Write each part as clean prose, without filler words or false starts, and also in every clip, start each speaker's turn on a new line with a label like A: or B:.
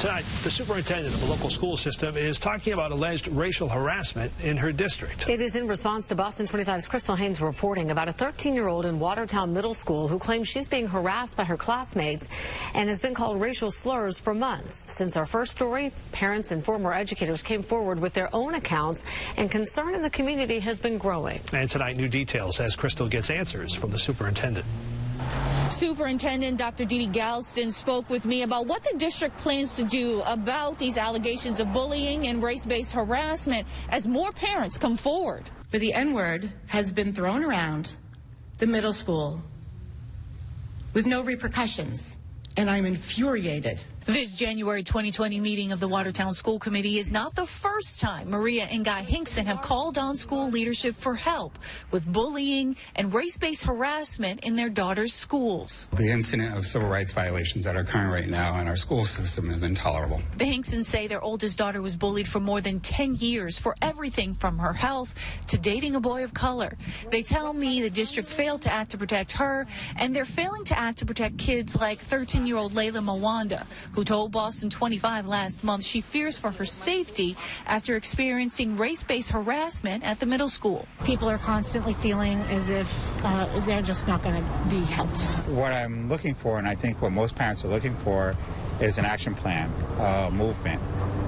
A: Tonight, the superintendent of the local school system is talking about alleged racial harassment in her district.
B: It is in response to Boston 25's Crystal Haynes reporting about a 13-year-old in Watertown Middle School who claims she's being harassed by her classmates and has been called racial slurs for months. Since our first story, parents and former educators came forward with their own accounts, and concern in the community has been growing.
A: And tonight, new details as Crystal gets answers from the superintendent.
C: Superintendent Dr. Deanne Galdston spoke with me about what the district plans to do about these allegations of bullying and race-based harassment as more parents come forward.
D: But the N-word has been thrown around the middle school with no repercussions, and I'm infuriated.
C: This January 2020 meeting of the Watertown School Committee is not the first time Maria and Guy Hinkson have called on school leadership for help with bullying and race-based harassment in their daughters' schools.
E: The incident of civil rights violations that are occurring right now in our school system is intolerable.
C: The Hinksons say their oldest daughter was bullied for more than 10 years for everything from her health to dating a boy of color. They tell me the district failed to act to protect her, and they're failing to act to protect kids like 13-year-old Layla Mawanda, who told Boston 25 last month she fears for her safety after experiencing race-based harassment at the middle school.
F: People are constantly feeling as if they're just not going to be helped.
G: What I'm looking for, and I think what most parents are looking for, is an action plan, movement,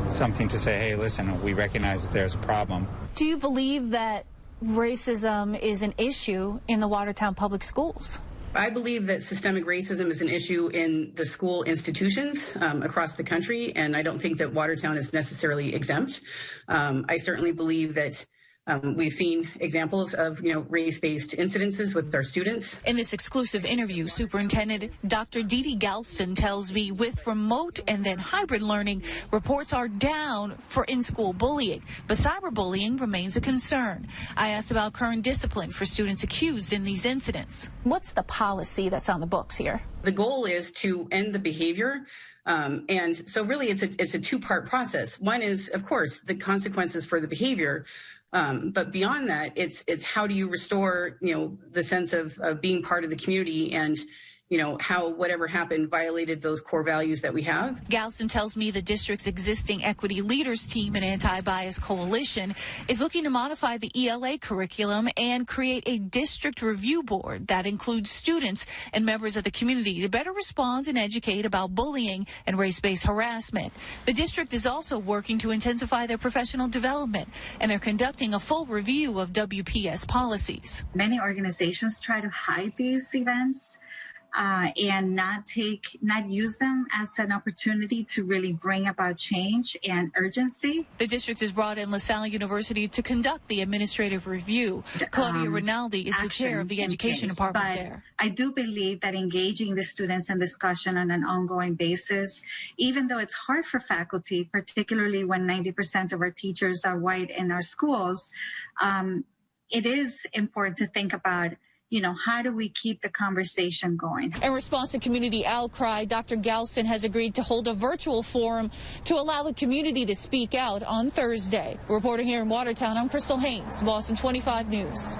G: something to say, hey, listen, we recognize that there's a problem.
C: Do you believe that racism is an issue in the Watertown public schools?
H: I believe that systemic racism is an issue in the school institutions across the country, and I don't think that Watertown is necessarily exempt. I certainly believe that we've seen examples of, race-based incidences with our students.
C: In this exclusive interview, Superintendent Dr. Deanne Galdston tells me with remote and then hybrid learning, reports are down for in-school bullying, but cyberbullying remains a concern. I asked about current discipline for students accused in these incidents. What's the policy that's on the books here?
H: The goal is to end the behavior. And so really it's a two-part process. One is, of course, the consequences for the behavior. But beyond that, it's how do you restore, the sense of being part of the community and, how whatever happened violated those core values that we have.
C: Galdston tells me the district's existing equity leaders team and anti-bias coalition is looking to modify the ELA curriculum and create a district review board that includes students and members of the community to better respond and educate about bullying and race-based harassment. The district is also working to intensify their professional development, and they're conducting a full review of WPS policies.
I: Many organizations try to hide these events and not use them as an opportunity to really bring about change and urgency.
C: The district has brought in LaSalle University to conduct the administrative review. Claudia Rinaldi is the chair of the education department there.
I: I do believe that engaging the students in discussion on an ongoing basis, even though it's hard for faculty, particularly when 90% of our teachers are white in our schools, it is important to think about how do we keep the conversation going?
C: In response to community outcry, Dr. Galdston has agreed to hold a virtual forum to allow the community to speak out on Thursday. Reporting here in Watertown, I'm Crystal Haynes, Boston 25 News.